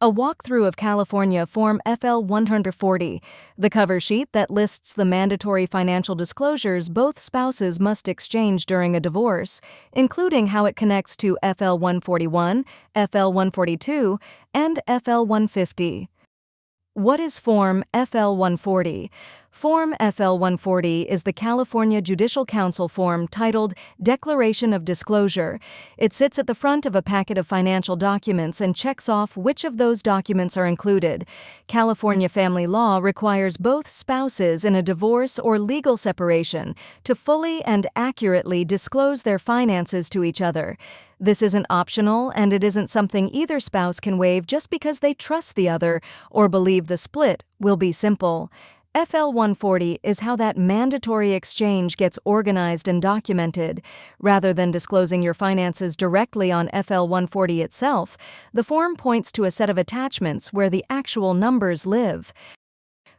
A walkthrough of California Form FL-140, the cover sheet that lists the mandatory financial disclosures both spouses must exchange during a divorce, including how it connects to FL-141, FL-142, and FL-150. What is Form FL-140? Form FL-140 is the California Judicial Council form titled Declaration of Disclosure. It sits at the front of a packet of financial documents and checks off which of those documents are included. California family law requires both spouses in a divorce or legal separation to fully and accurately disclose their finances to each other. This isn't optional, and it isn't something either spouse can waive just because they trust the other or believe the split will be simple. FL-140 is how that mandatory exchange gets organized and documented. Rather than disclosing your finances directly on FL-140 itself, the form points to a set of attachments where the actual numbers live.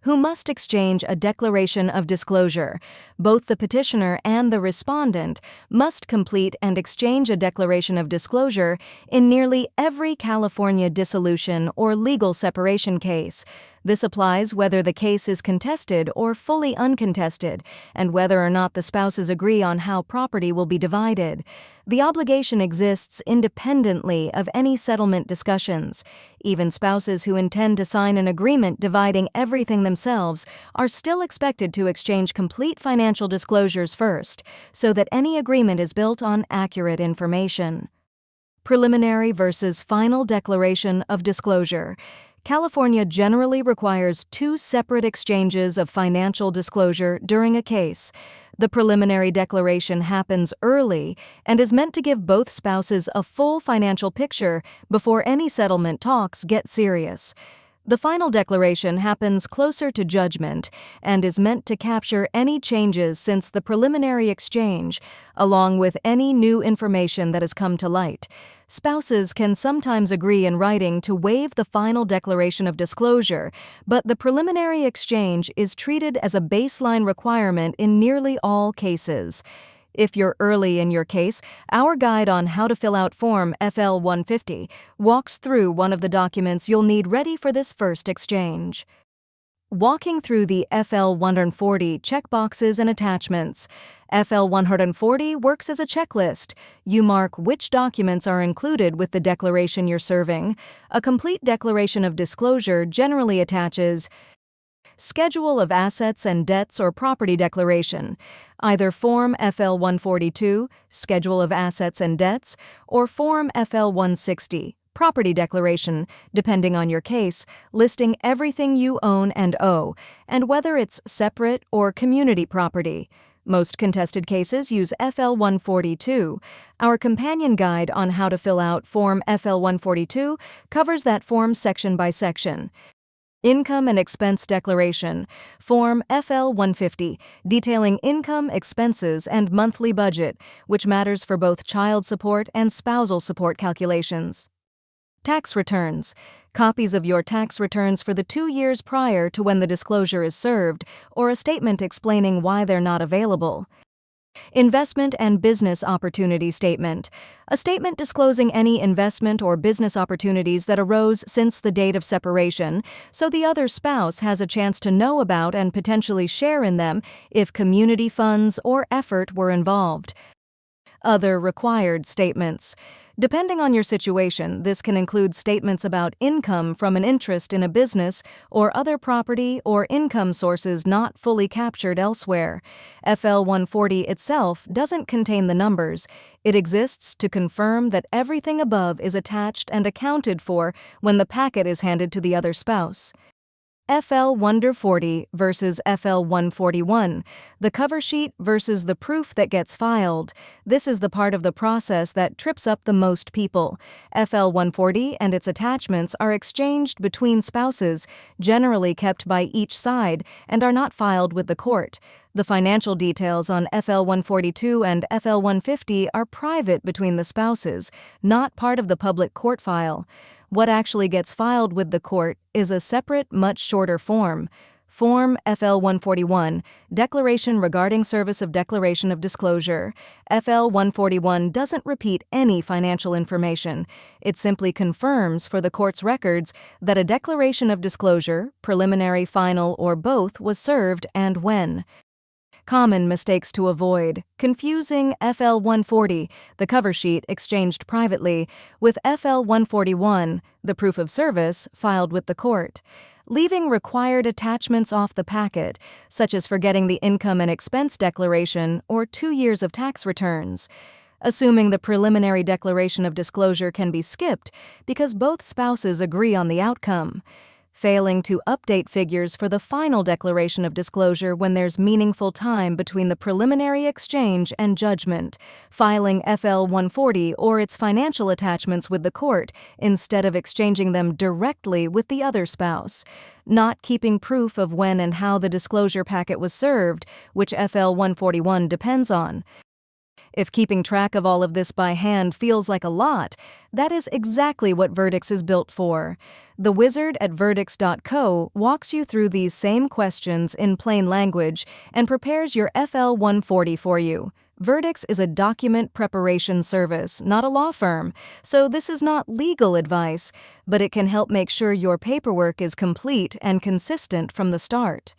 Who must exchange a declaration of disclosure. Both the petitioner and the respondent must complete and exchange a declaration of disclosure in nearly every California dissolution or legal separation case. This applies whether the case is contested or fully uncontested, and whether or not the spouses agree on how property will be divided. The obligation exists independently of any settlement discussions. Even spouses who intend to sign an agreement dividing everything themselves are still expected to exchange complete financial disclosures first, so that any agreement is built on accurate information. Preliminary versus final declaration of disclosure. California generally requires two separate exchanges of financial disclosure during a case. The preliminary declaration happens early and is meant to give both spouses a full financial picture before any settlement talks get serious. The final declaration happens closer to judgment and is meant to capture any changes since the preliminary exchange, along with any new information that has come to light. Spouses can sometimes agree in writing to waive the final declaration of disclosure, but the preliminary exchange is treated as a baseline requirement in nearly all cases. If you're early in your case, our guide on how to fill out Form FL-150 walks through one of the documents you'll need ready for this first exchange. Walking through the FL-140 checkboxes and attachments. FL-140 works as a checklist. You mark which documents are included with the declaration you're serving. A complete declaration of disclosure generally attaches Schedule of Assets and Debts or Property Declaration, either Form FL-142, Schedule of Assets and Debts, or Form FL-160, Property Declaration, depending on your case, listing everything you own and owe, and whether it's separate or community property. Most contested cases use FL-142. Our companion guide on how to fill out Form FL-142 covers that form section by section. Income and Expense Declaration, Form FL-150, detailing income, expenses, and monthly budget, which matters for both child support and spousal support calculations. Tax Returns, copies of your tax returns for the 2 years prior to when the disclosure is served, or a statement explaining why they're not available. Investment and Business Opportunity Statement, a statement disclosing any investment or business opportunities that arose since the date of separation, so the other spouse has a chance to know about and potentially share in them if community funds or effort were involved. Other required statements. Depending on your situation, this can include statements about income from an interest in a business or other property or income sources not fully captured elsewhere. FL-140 itself doesn't contain the numbers. It exists to confirm that everything above is attached and accounted for when the packet is handed to the other spouse. FL-140 versus FL-141, the cover sheet versus the proof that gets filed. This is the part of the process that trips up the most people. FL-140 and its attachments are exchanged between spouses, generally kept by each side, and are not filed with the court. The financial details on FL-142 and FL-150 are private between the spouses, not part of the public court file. What actually gets filed with the court is a separate, much shorter form. Form FL-141, Declaration Regarding Service of Declaration of Disclosure. FL-141 doesn't repeat any financial information. It simply confirms for the court's records that a declaration of disclosure, preliminary, final, or both, was served and when. Common mistakes to avoid: confusing FL-140, the cover sheet exchanged privately, with FL-141, the proof of service filed with the court. Leaving required attachments off the packet, such as forgetting the income and expense declaration or 2 years of tax returns. Assuming the preliminary declaration of disclosure can be skipped because both spouses agree on the outcome. Failing to update figures for the final declaration of disclosure when there's meaningful time between the preliminary exchange and judgment. Filing FL-140 or its financial attachments with the court instead of exchanging them directly with the other spouse. Not keeping proof of when and how the disclosure packet was served, which FL-141 depends on. If keeping track of all of this by hand feels like a lot, that is exactly what Virdix is built for. The wizard at Virdix.co walks you through these same questions in plain language and prepares your FL-140 for you. Virdix is a document preparation service, not a law firm, so this is not legal advice, but it can help make sure your paperwork is complete and consistent from the start.